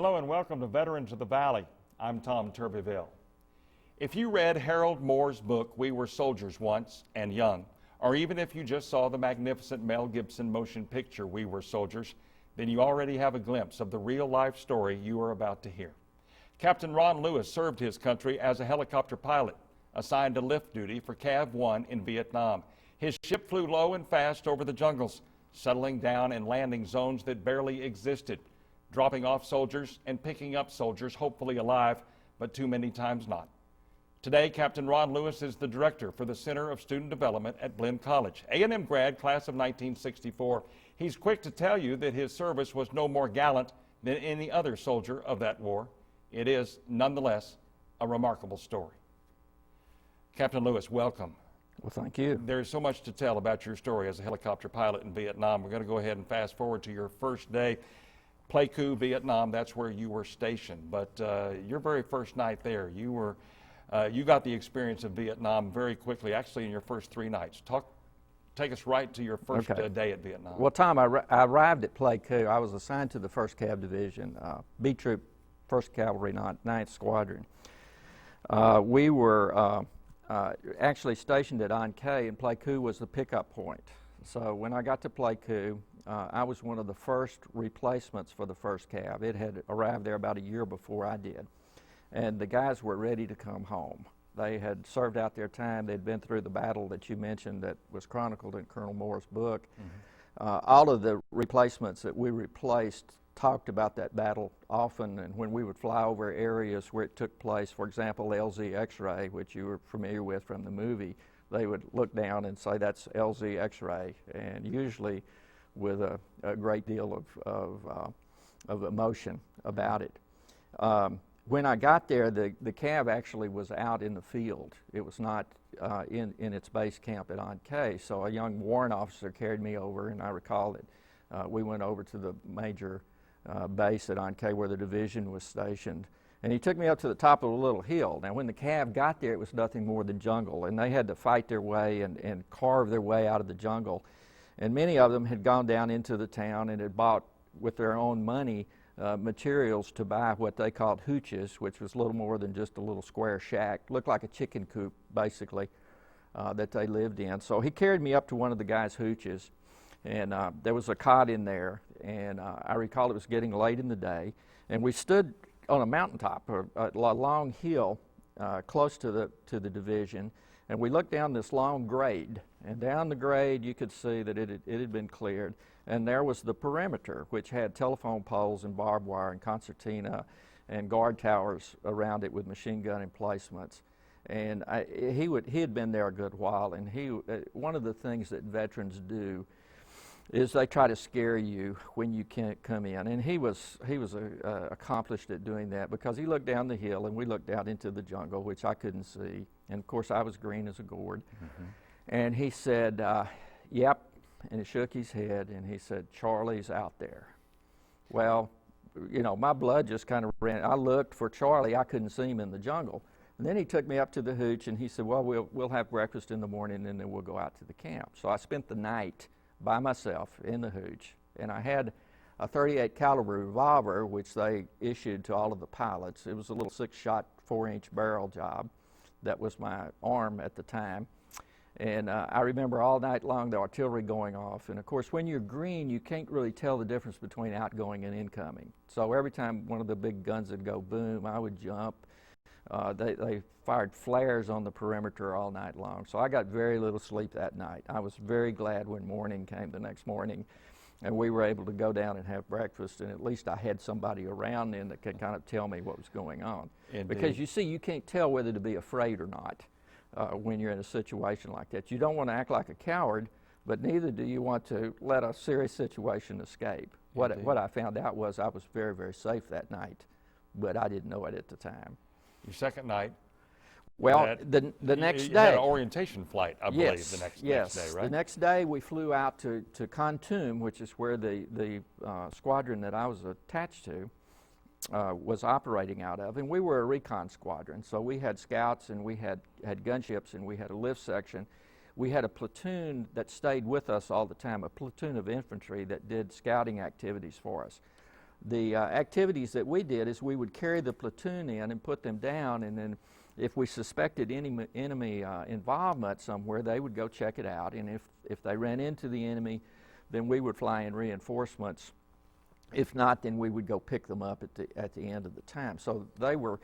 Hello and welcome to Veterans of the Valley. I'm Tom Turbyville. If you read Harold Moore's book, We Were Soldiers Once and Young, or even if you just saw the magnificent Mel Gibson motion picture, We Were Soldiers, then you already have a glimpse of the real-life story you are about to hear. Captain Ron Lewis served his country as a helicopter pilot, assigned to lift duty for Cav One in Vietnam. His ship flew low and fast over the jungles, settling down in landing zones that barely existed, dropping off soldiers and picking up soldiers, hopefully alive, but too many times not. Today, Captain Ron Lewis is the director for the Center of Student Development at Blinn College, A&M grad, class of 1964. He's quick to tell you that his service was no more gallant than any other soldier of that war. It is, nonetheless, a remarkable story. Captain Lewis, welcome. Well, thank you. There's so much to tell about your story as a helicopter pilot in Vietnam. We're going to go ahead and fast forward to your first day. Pleiku, Vietnam, that's where you were stationed. But your very first night there, you got the experience of Vietnam very quickly, actually in your first 3 nights. Take us right to your first day at Vietnam. Well, Tom, I arrived at Pleiku. I was assigned to the 1st Cav Division, B Troop, 1st Cavalry, 9th Squadron. We were actually stationed at An Khê, and Pleiku was the pickup point. So when I got to Pleiku, I was one of the first replacements for the 1st Cav. It had arrived there about a year before I did. And the guys were ready to come home. They had served out their time. They'd been through the battle that you mentioned that was chronicled in Colonel Moore's book. Mm-hmm. All of the replacements that we replaced talked about that battle often, and when we would fly over areas where it took place, for example, LZ X-ray, which you were familiar with from the movie, they would look down and say, that's LZ X-ray, and usually with a great deal of emotion about it. When I got there, the Cav actually was out in the field. It was not in its base camp at An Khê, so a young warrant officer carried me over, and I recall that we went over to the major base at An Khê where the division was stationed, and he took me up to the top of a little hill. Now when the Cav got there, it was nothing more than jungle, and they had to fight their way and carve their way out of the jungle. And many of them had gone down into the town and had bought with their own money materials to buy what they called hooches, which was little more than just a little square shack, looked like a chicken coop basically, that they lived in. So he carried me up to one of the guys' hooches, and there was a cot in there, and I recall it was getting late in the day, and we stood on a mountaintop, or a long hill close to the division, and we looked down this long grade, and down the grade you could see that it had been cleared, and there was the perimeter, which had telephone poles and barbed wire and concertina and guard towers around it with machine gun emplacements. And he had been there a good while, and one of the things that veterans do is they try to scare you when you can't come in, and he was accomplished at doing that, because he looked down the hill and we looked out into the jungle, which I couldn't see, and of course I was green as a gourd. Mm-hmm. And he said, yep, and he shook his head and he said, Charlie's out there. Well, you know, my blood just kind of ran. I looked for Charlie, I couldn't see him in the jungle. And then he took me up to the hooch and he said, well, we'll have breakfast in the morning and then we'll go out to the camp. So I spent the night by myself in the hooch, and I had a .38 caliber revolver, which they issued to all of the pilots. It was a little 6-shot, 4-inch barrel job. That was my arm at the time. And I remember all night long the artillery going off. And of course, when you're green, you can't really tell the difference between outgoing and incoming. So every time one of the big guns would go boom, I would jump. They fired flares on the perimeter all night long. So I got very little sleep that night. I was very glad when morning came the next morning and we were able to go down and have breakfast, and at least I had somebody around then that could kind of tell me what was going on. Indeed. Because you see, you can't tell whether to be afraid or not when you're in a situation like that. You don't want to act like a coward, but neither do you want to let a serious situation escape. What I found out was I was very, very safe that night, but I didn't know it at the time. Your second night? Well, the next day. You had an orientation flight, I believe, the next day, right? The next day we flew out to Kontum, which is where the squadron that I was attached to was operating out of, and we were a recon squadron. So we had scouts, and we had gunships, and we had a lift section. We had a platoon that stayed with us all the time, a platoon of infantry that did scouting activities for us. the activities that we did is we would carry the platoon in and put them down, and then if we suspected any enemy involvement somewhere, they would go check it out, and if they ran into the enemy, then we would fly in reinforcements. If not, then we would go pick them up at the end of the time. So they were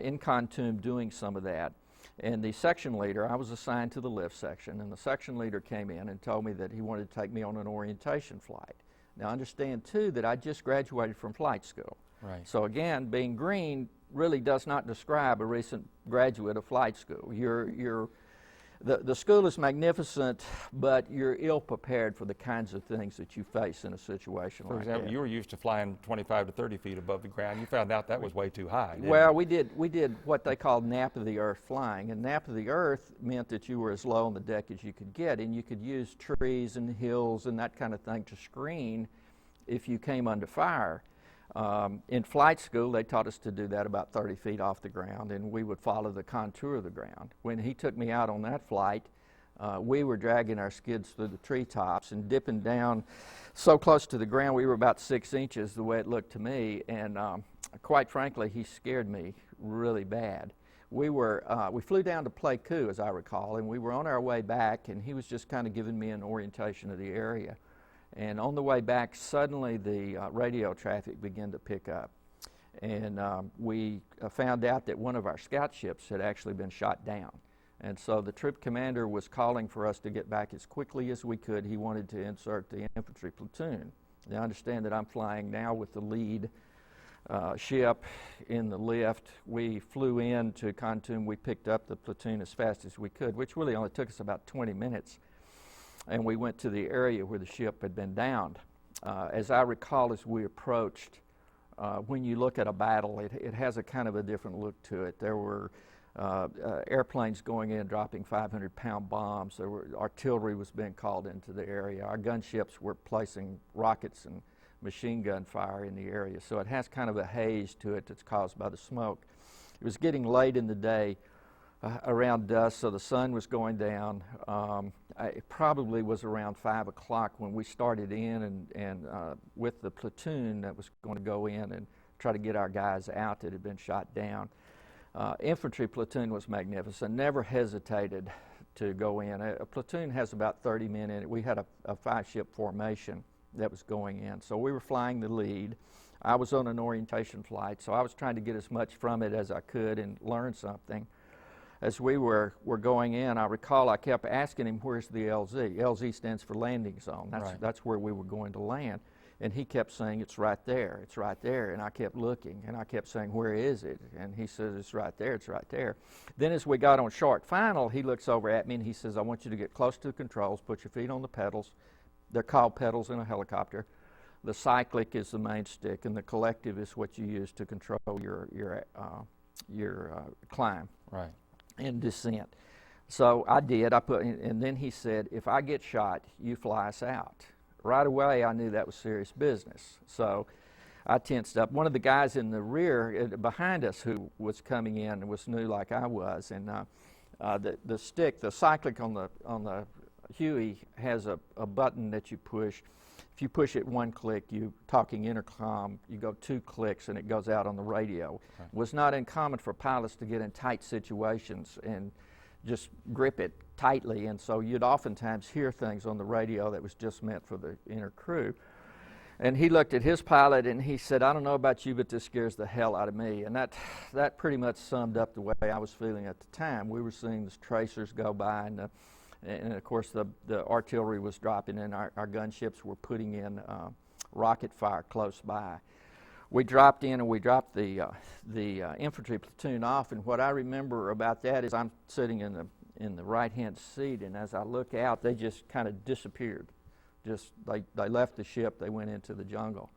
in Khartoum doing some of that. And the section leader, I was assigned to the lift section, and the section leader came in and told me that he wanted to take me on an orientation flight. Now understand too that I just graduated from flight school. Right. So again, being green really does not describe a recent graduate of flight school. The school is magnificent, but you're ill prepared for the kinds of things that you face in a situation like that. For example, you were used to flying 25 to 30 feet above the ground. You found out that was way too high. Well, we did what they called nap of the earth flying, and nap of the earth meant that you were as low on the deck as you could get, and you could use trees and hills and that kind of thing to screen if you came under fire. In flight school, they taught us to do that about 30 feet off the ground, and we would follow the contour of the ground. When he took me out on that flight, we were dragging our skids through the treetops and dipping down so close to the ground. We were about 6 inches, the way it looked to me, and quite frankly, he scared me really bad. We flew down to Pleiku, as I recall, and we were on our way back, and he was just kind of giving me an orientation of the area. And on the way back, suddenly the radio traffic began to pick up. And we found out that one of our scout ships had actually been shot down. And so the troop commander was calling for us to get back as quickly as we could. He wanted to insert the infantry platoon. Now understand that I'm flying now with the lead ship in the lift. We flew in to Khartoum. We picked up the platoon as fast as we could, which really only took us about 20 minutes. And we went to the area where the ship had been downed. As I recall, as we approached, when you look at a battle, it has a kind of a different look to it. There were airplanes going in, dropping 500-pound bombs. There were artillery was being called into the area. Our gunships were placing rockets and machine gun fire in the area. So it has kind of a haze to it that's caused by the smoke. It was getting late in the day. Around dusk, so the sun was going down. It probably was around 5 o'clock when we started in and with the platoon that was going to go in and try to get our guys out that had been shot down. Infantry platoon was magnificent, never hesitated to go in. A platoon has about 30 men in it. We had a 5-ship formation that was going in. So we were flying the lead. I was on an orientation flight, so I was trying to get as much from it as I could and learn something. As we were going in, I recall I kept asking him, where's the LZ? LZ stands for landing zone. That's where we were going to land. And he kept saying, it's right there, it's right there. And I kept looking, and I kept saying, where is it? And he says, it's right there, it's right there. Then as we got on short final, he looks over at me and he says, I want you to get close to the controls, put your feet on the pedals. They're called pedals in a helicopter. The cyclic is the main stick, and the collective is what you use to control your climb. Right. And descent. So I did. And then he said, if I get shot, you fly us out. Right away, I knew that was serious business. So I tensed up. One of the guys in the rear, behind us, who was coming in, was new like I was, and the stick, the cyclic on the Huey has a button that you push. If you push it one click, you talking intercom, you go 2 clicks and it goes out on the radio. Right. It was not uncommon for pilots to get in tight situations and just grip it tightly, and so you'd oftentimes hear things on the radio that was just meant for the inner crew. And he looked at his pilot and he said, I don't know about you, but this scares the hell out of me. And that pretty much summed up the way I was feeling at the time. We were seeing the tracers go by, and of course the artillery was dropping in. Our gunships were putting in rocket fire close by. We dropped in and we dropped the infantry platoon off, and what I remember about that is I'm sitting in the right-hand seat, and as I look out, they just kind of disappeared. They left the ship, they went into the jungle.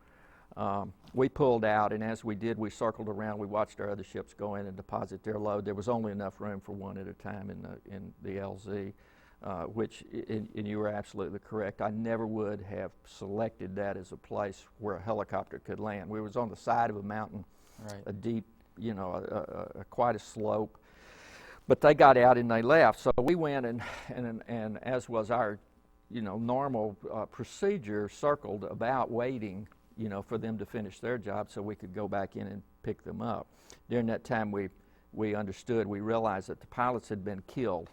We pulled out, and as we did, we circled around. We watched our other ships go in and deposit their load. There was only enough room for one at a time in the LZ. And you were absolutely correct. I never would have selected that as a place where a helicopter could land. We was on the side of a mountain, right. A deep, quite a slope. But they got out and they left. So we went and as was our, normal procedure, circled about waiting for them to finish their job so we could go back in and pick them up. During that time, we realized that the pilots had been killed.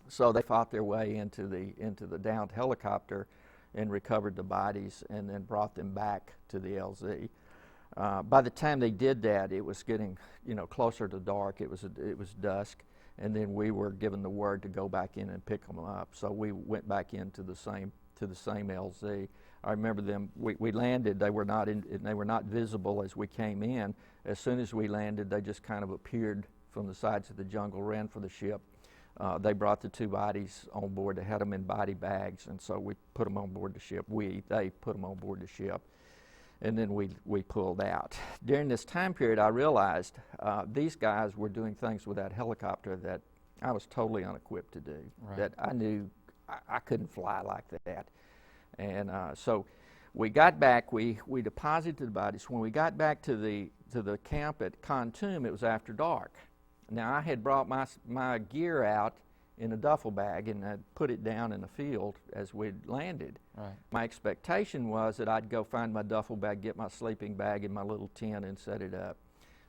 So they fought their way into the downed helicopter and recovered the bodies and then brought them back to the LZ. By the time they did that, it was getting closer to dark. It was dusk, and then we were given the word to go back in and pick them up. So we went back into the same LZ. I remember them. We landed. They were not visible as we came in. As soon as we landed, they just kind of appeared from the sides of the jungle, ran for the ship. They brought the 2 bodies on board. They had them in body bags, and so we put them on board the ship. They put them on board the ship, and then we pulled out. During this time period, I realized these guys were doing things with that helicopter that I was totally unequipped to do. Right. That I knew I couldn't fly like that, and so we got back. We deposited the bodies. When we got back to the camp at Khartoum, it was after dark. Now, I had brought my gear out in a duffel bag and I'd put it down in the field as we'd landed. Right. My expectation was that I'd go find my duffel bag, get my sleeping bag and my little tent and set it up.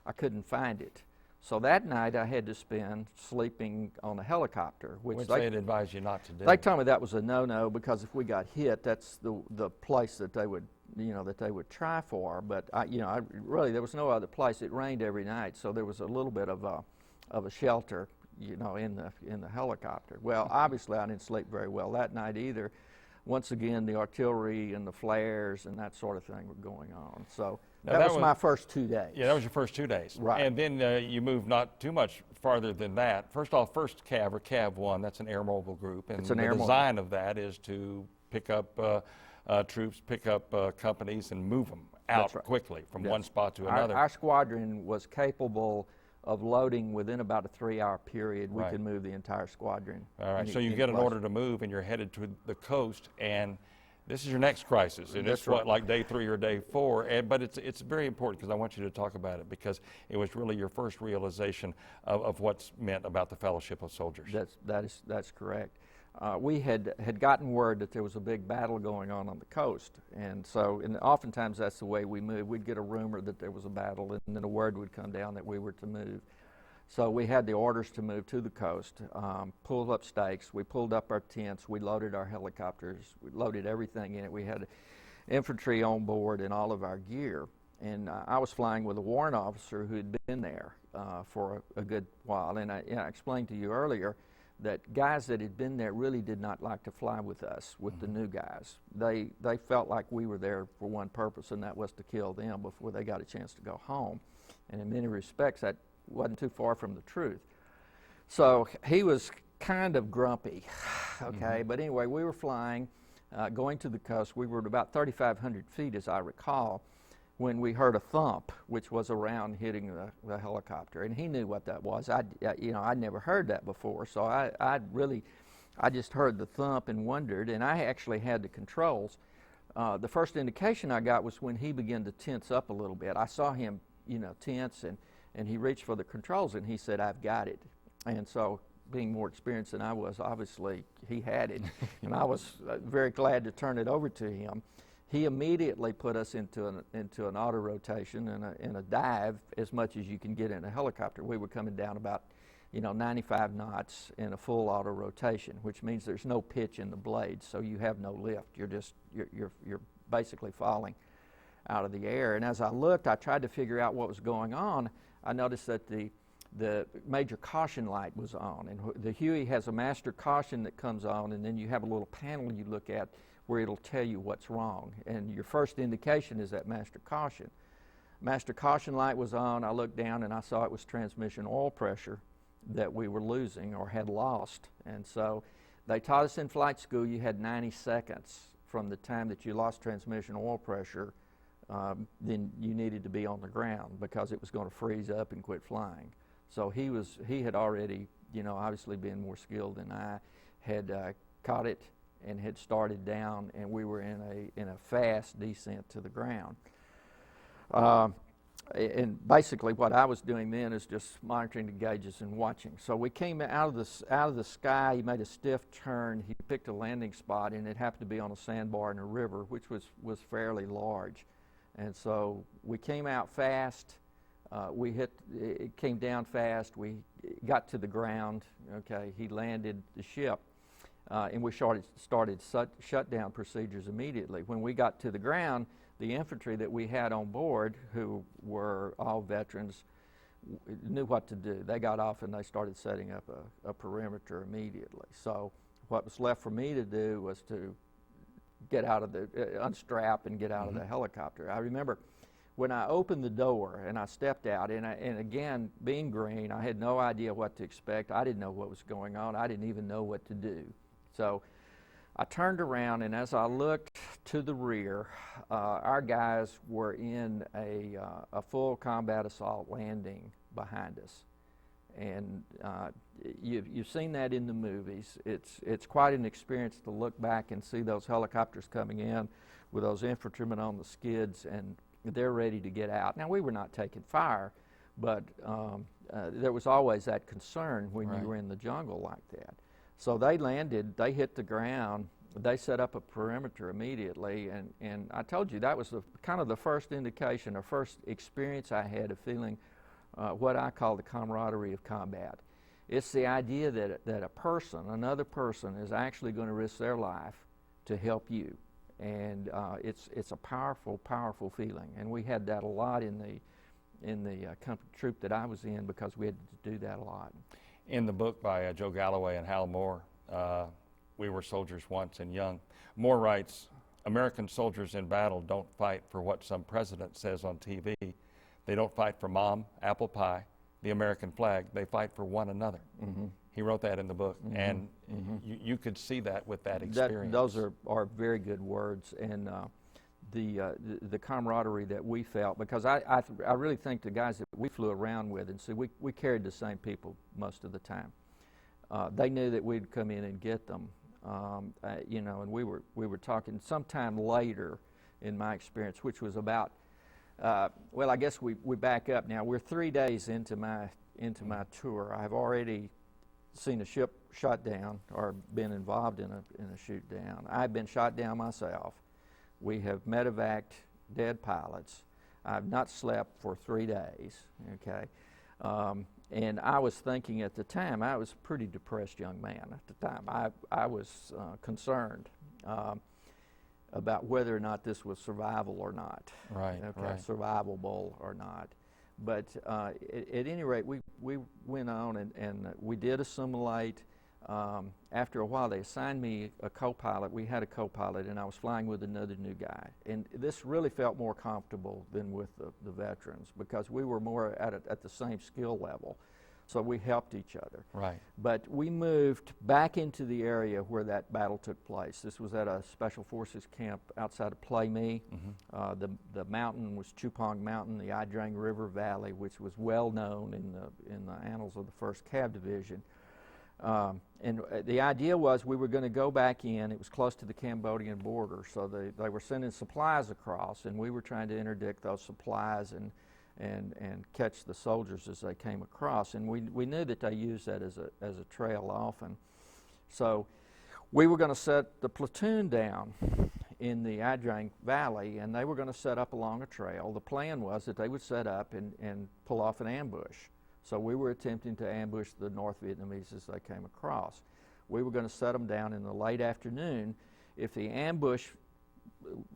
I couldn't find it. So that night I had to spend sleeping on a helicopter, which they had advised you not to do. They told me that was a no-no because if we got hit, that's the place that they would try for. But really there was no other place. It rained every night, so there was a little bit of a shelter, in the helicopter. Well, obviously I didn't sleep very well that night either. Once again, the artillery and the flares and that sort of thing were going on. So that was my first 2 days. Yeah, that was your first 2 days. Right. And then you moved not too much farther than that. First off, First Cav, or Cav One, that's an air mobile group. And the design of that is to pick up troops, pick up companies, and move them out quickly from one spot to another. Our squadron was capable of loading within about a 3-hour period. We could move the entire squadron. All right, so you get an order to move and you're headed to the coast, and this is your next crisis, and it's like day 3 or day 4, but it's very important because I want you to talk about it because it was really your first realization of what's meant about the Fellowship of Soldiers. That's correct. We had gotten word that there was a big battle going on the coast, and oftentimes that's the way we moved. We'd get a rumor that there was a battle, and then a word would come down that we were to move. So we had the orders to move to the coast, pulled up stakes, we pulled up our tents, we loaded our helicopters, we loaded everything in it. We had infantry on board and all of our gear, and I was flying with a warrant officer who had been there for a good while, and I explained to you earlier that guys that had been there really did not like to fly with us, with the new guys. They felt like we were there for one purpose, and that was to kill them before they got a chance to go home. And in many respects, that wasn't too far from the truth. So he was kind of grumpy, okay? But anyway, we were flying, going to the coast. We were at about 3,500 feet, as I recall, when we heard a thump, which was a round hitting the helicopter, and he knew what that was. I'd never heard that before, so I just heard the thump and wondered, and I actually had the controls. The first indication I got was when he began to tense up a little bit. I saw him, tense, and he reached for the controls, and he said, "I've got it." And so, being more experienced than I was, obviously he had it, and I was very glad to turn it over to him. He immediately put us into an auto rotation and a dive as much as you can get in a helicopter. We were coming down about 95 knots in a full auto rotation, which means there's no pitch in the blades, so you have no lift. You're basically falling out of the air. And as I looked, I tried to figure out what was going on. I noticed that the major caution light was on, and the Huey has a master caution that comes on, and then you have a little panel you look at where it'll tell you what's wrong. And your first indication is that master caution. Master caution light was on. I looked down and I saw it was transmission oil pressure that we were losing or had lost. And so they taught us in flight school you had 90 seconds from the time that you lost transmission oil pressure, then you needed to be on the ground because it was going to freeze up and quit flying. So he had already, obviously been more skilled than I, had caught it and had started down, and we were in a fast descent to the ground. and basically what I was doing then is just monitoring the gauges and watching. So we came out of the sky. He made a stiff turn. He picked a landing spot, and it happened to be on a sandbar in a river, which was fairly large. And so we came out fast. It came down fast. We got to the ground. Okay, he landed the ship, and we started shutdown procedures immediately. When we got to the ground, the infantry that we had on board, who were all veterans, knew what to do. They got off and they started setting up a perimeter immediately. So what was left for me to do was to get out of the, unstrap and get out of the helicopter. I remember when I opened the door and I stepped out, and again, being green, I had no idea what to expect. I didn't know what was going on. I didn't even know what to do. So I turned around, and as I looked to the rear, our guys were in a full combat assault landing behind us. And you've seen that in the movies. It's quite an experience to look back and see those helicopters coming in with those infantrymen on the skids, and they're ready to get out. Now, we were not taking fire, but there was always that concern when you were in the jungle like that. So they landed, they hit the ground, they set up a perimeter immediately, and I told you that was kind of the first indication or first experience I had of feeling what I call the camaraderie of combat. It's the idea that a person, another person, is actually going to risk their life to help you. And it's a powerful, powerful feeling. And we had that a lot in the company troop that I was in, because we had to do that a lot. In the book by Joe Galloway and Hal Moore, We Were Soldiers Once and Young, Moore writes, American soldiers in battle don't fight for what some president says on TV. They don't fight for mom, apple pie, the American flag. They fight for one another. He wrote that in the book, and you could see that with that experience. Those are very good words, and the camaraderie that we felt, because I really think the guys that we flew around with, and see, we carried the same people most of the time. They knew that we'd come in and get them, you know, and we were talking sometime later in my experience, which was about, well, I guess we back up now. We're 3 days into my tour. I've already seen a ship shot down or been involved in a shoot down. I've been shot down myself. We have medevaced dead pilots. I've not slept for 3 days, okay? And I was thinking at the time, I was a pretty depressed young man at the time. I was concerned about whether or not this was survival or not. Survivable or not. But at any rate, we went on and we did assimilate. After a while, they assigned me a co-pilot. We had a co-pilot, and I was flying with another new guy. And this really felt more comfortable than with the veterans, because we were more at the same skill level. So we helped each other. Right. But we moved back into the area where that battle took place. This was at a Special Forces camp outside of Play Me. The mountain was Chupong Mountain, the Idrang River Valley, which was well known in the annals of the 1st Cav Division. And the idea was we were going to go back in. It was close to the Cambodian border, so they were sending supplies across, and we were trying to interdict those supplies and catch the soldiers as they came across. And we knew that they used that as a trail often. So we were going to set the platoon down in the Idrang Valley, and they were going to set up along a trail. The plan was that they would set up and pull off an ambush. So we were attempting to ambush the North Vietnamese as they came across. We were going to set them down in the late afternoon. If the ambush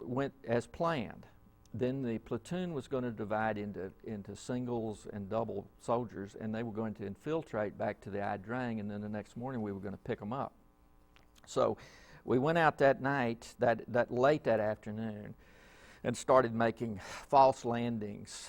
went as planned, then the platoon was going to divide into singles and double soldiers, and they were going to infiltrate back to the Idrang, and then the next morning we were going to pick them up. So we went out that night, that late that afternoon, and started making false landings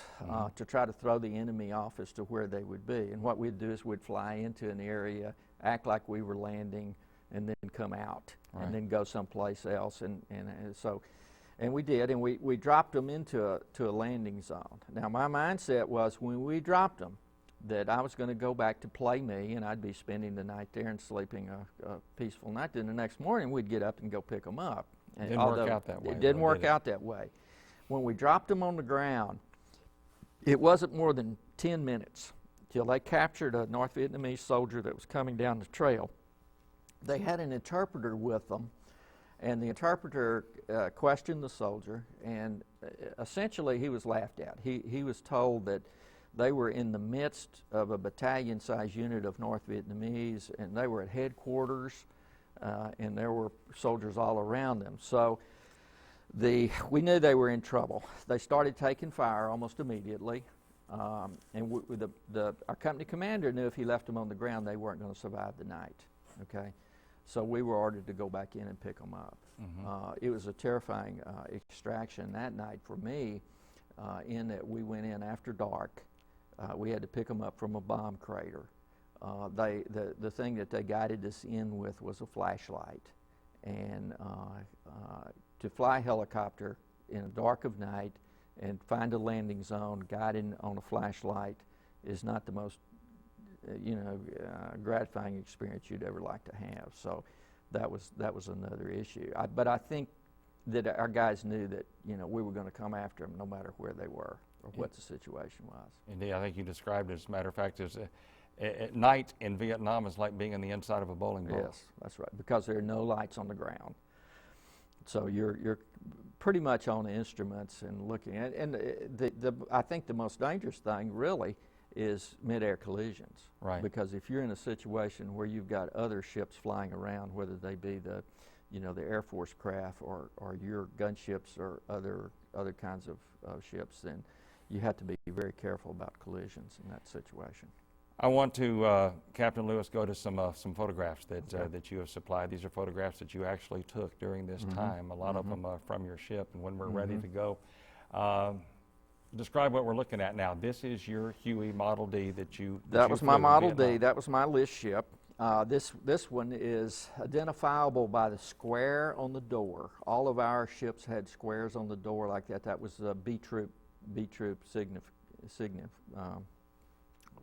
to try to throw the enemy off as to where they would be. And what we'd do is we'd fly into an area, act like we were landing, and then come out, and then go someplace else. And we did, and we dropped them into a landing zone. Now, my mindset was when we dropped them, that I was going to go back to Play Me, and I'd be spending the night there and sleeping a peaceful night. Then the next morning, we'd get up and go pick them up. It didn't work out that way. It didn't work out that way. When we dropped them on the ground, It wasn't more than 10 minutes till they captured a North Vietnamese soldier that was coming down the trail. They had an interpreter with them, and the interpreter questioned the soldier, and essentially he was laughed at. He was told that they were in the midst of a battalion-sized unit of North Vietnamese, and they were at headquarters, and there were soldiers all around them. So we knew they were in trouble. They started taking fire almost immediately, and our company commander knew if he left them on the ground, they weren't going to survive the night. Okay, so we were ordered to go back in and pick them up. Mm-hmm. It was a terrifying extraction that night for me, in that we went in after dark. We had to pick them up from a bomb crater. The thing that they guided us in with was a flashlight, and to fly a helicopter in the dark of night and find a landing zone guided on a flashlight is not the most gratifying experience you'd ever like to have. So that was another issue. But I think that our guys knew that we were going to come after them no matter where they were or what the situation was. Indeed, I think you described it, as a matter of fact, as at night in Vietnam is like being on the inside of a bowling ball. Yes, that's right, because there are no lights on the ground. So you're pretty much on the instruments and looking at, and I think the most dangerous thing really is mid-air collisions. Right. Because if you're in a situation where you've got other ships flying around, whether they be the Air Force craft or your gunships or other kinds of ships, then you have to be very careful about collisions in that situation. I want to, Captain Lewis, go to some photographs that you have supplied. These are photographs that you actually took during this Mm-hmm. time, a lot Mm-hmm. of them from your ship, and when we're Mm-hmm. ready to go. Describe what we're looking at now. This is your Huey Model D that you That was my Model D. Vietnam. That was my list ship. This one is identifiable by the square on the door. All of our ships had squares on the door like that. That was the B Troop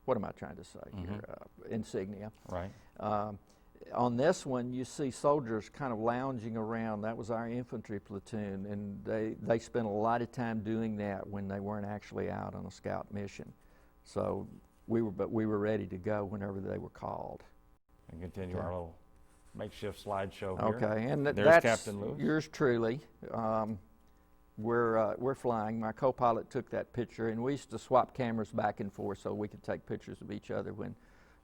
what am I trying to say Mm-hmm. here? Insignia. Right. On this one, you see soldiers kind of lounging around. That was our infantry platoon, and they spent a lot of time doing that when they weren't actually out on a scout mission. So we were ready to go whenever they were called. And continue our little makeshift slideshow here. Okay, and there's that's Captain Lewis. Yours truly. We're flying. My co-pilot took that picture, and we used to swap cameras back and forth so we could take pictures of each other when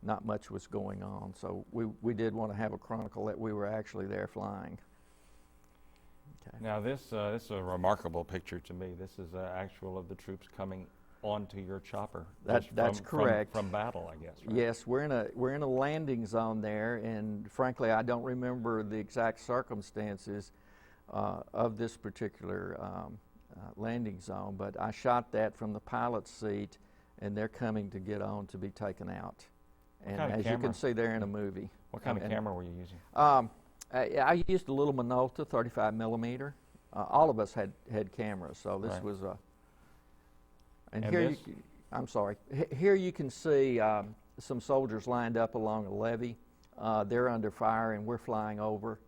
not much was going on. So we did want to have a chronicle that we were actually there flying. Okay. Now this is a remarkable picture to me. This is actual of the troops coming onto your chopper. That's correct. From battle, I guess. Right? Yes, we're in a landing zone there, and frankly, I don't remember the exact circumstances of this particular landing zone, but I shot that from the pilot's seat, and they're coming to get on to be taken out. And as you can see, they're in a movie. What kind of camera were you using? I used a little Minolta 35 millimeter. All of us had cameras, so this was a. And here, I'm sorry. Here you can see some soldiers lined up along a levee. They're under fire, and we're flying over.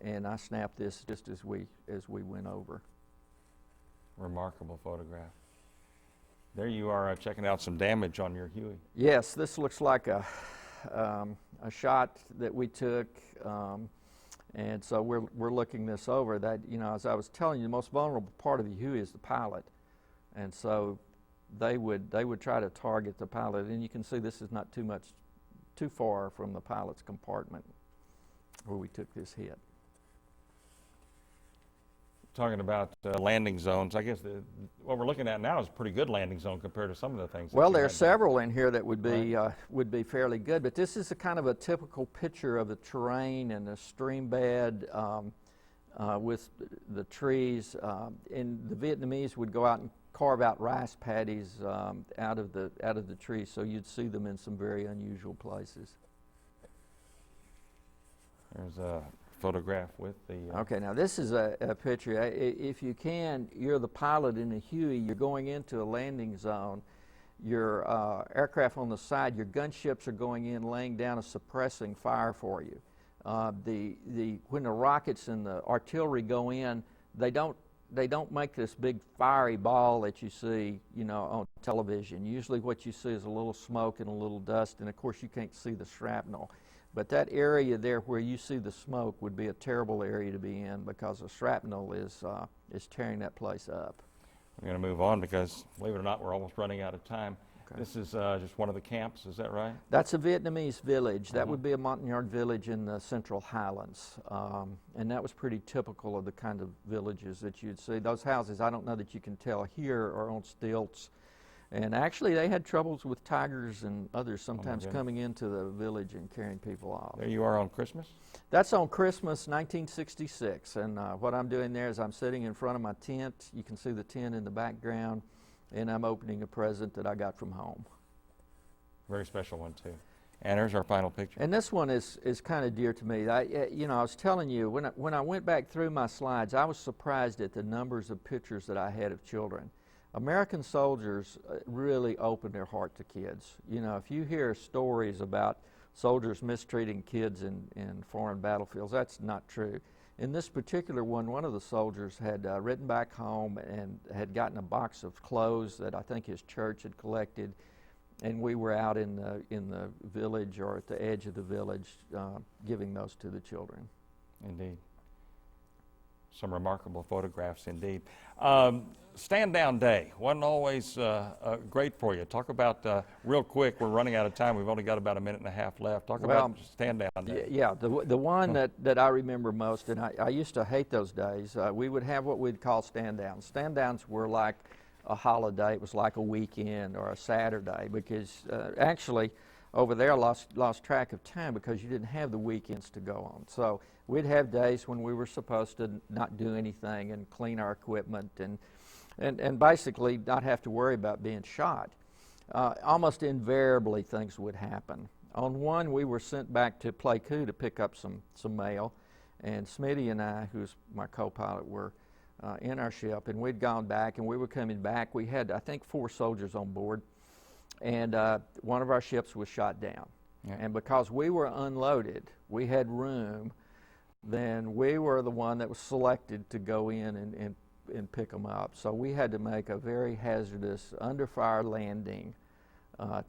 And I snapped this just as we went over. Remarkable photograph. There you are checking out some damage on your Huey. Yes, this looks like a shot that we took, and so we're looking this over. That as I was telling you, the most vulnerable part of the Huey is the pilot, and so they would try to target the pilot. And you can see this is not too far from the pilot's compartment where we took this hit. Talking about landing zones, I guess what we're looking at now is a pretty good landing zone compared to some of the things. Well, there are several in here that would be fairly good, but this is a kind of a typical picture of the terrain and the stream bed with the trees. And the Vietnamese would go out and carve out rice paddies out of the trees, so you'd see them in some very unusual places. There's a photograph with the... Okay, now this is a picture. If you can, you're the pilot in a Huey, you're going into a landing zone, your aircraft on the side, your gunships are going in, laying down a suppressing fire for you. When the rockets and the artillery go in, they don't they don't make this big fiery ball that you see, you know, on television. Usually what you see is a little smoke and a little dust, and of course you can't see the shrapnel. But that area there where you see the smoke would be a terrible area to be in, because the shrapnel is tearing that place up. We're going to move on because, believe it or not, we're almost running out of time. Okay. This is just one of the camps, is that right? That's a Vietnamese village. That would be a Montagnard village in the Central Highlands. And that was pretty typical of the kind of villages that you'd see. Those houses, I don't know that you can tell here, are on stilts. And actually they had troubles with tigers and others sometimes coming into the village and carrying people off. There you are on Christmas? That's on Christmas 1966. And what I'm doing there is I'm sitting in front of my tent. You can see the tent in the background. And I'm opening a present that I got from home. Very special one, too. And here's our final picture. And this one is kind of dear to me. I was telling you, when I went back through my slides, I was surprised at the numbers of pictures that I had of children. American soldiers really open their heart to kids. You know, if you hear stories about soldiers mistreating kids in foreign battlefields, that's not true. In this particular one of the soldiers had written back home and had gotten a box of clothes that I think his church had collected, and we were out in the village or at the edge of the village giving those to the children. Indeed. Some remarkable photographs indeed. Stand down day wasn't always great for you. Talk about, real quick, we're running out of time. We've only got about a minute and a half left. Talk about stand down day. Yeah, the one that I remember most, and I used to hate those days, we would have what we'd call stand downs. Stand downs were like a holiday. It was like a weekend or a Saturday, because actually over there I lost track of time because you didn't have the weekends to go on. So we'd have days when we were supposed to not do anything and clean our equipment and basically not have to worry about being shot. Almost invariably things would happen. On one, we were sent back to Pleiku to pick up some mail, and Smitty and I, who's my co-pilot, were in our ship, and we'd gone back, and we were coming back. We had, I think, 4 soldiers on board, and one of our ships was shot down. Yeah. And because we were unloaded, we had room, then we were the one that was selected to go in and pick them up. So we had to make a very hazardous under-fire landing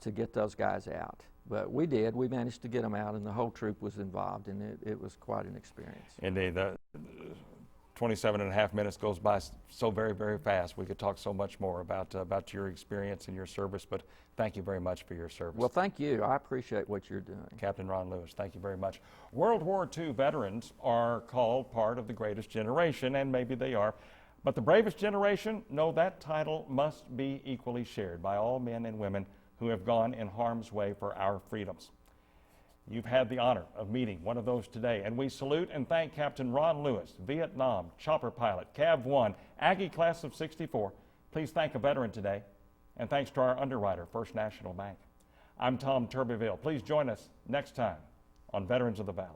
to get those guys out. But we did. We managed to get them out, and the whole troop was involved, and it was quite an experience. Indeed. 27 and a half minutes goes by so very, very fast. We could talk so much more about your experience and your service, but thank you very much for your service. Well, thank you. I appreciate what you're doing. Captain Ron Lewis, thank you very much. World War II veterans are called part of the greatest generation, and maybe they are. But the bravest generation, no, that title must be equally shared by all men and women who have gone in harm's way for our freedoms. You've had the honor of meeting one of those today, and we salute and thank Captain Ron Lewis, Vietnam, chopper pilot, Cav One, Aggie class of '64. Please thank a veteran today, and thanks to our underwriter, First National Bank. I'm Tom Turbeville. Please join us next time on Veterans of the Valley.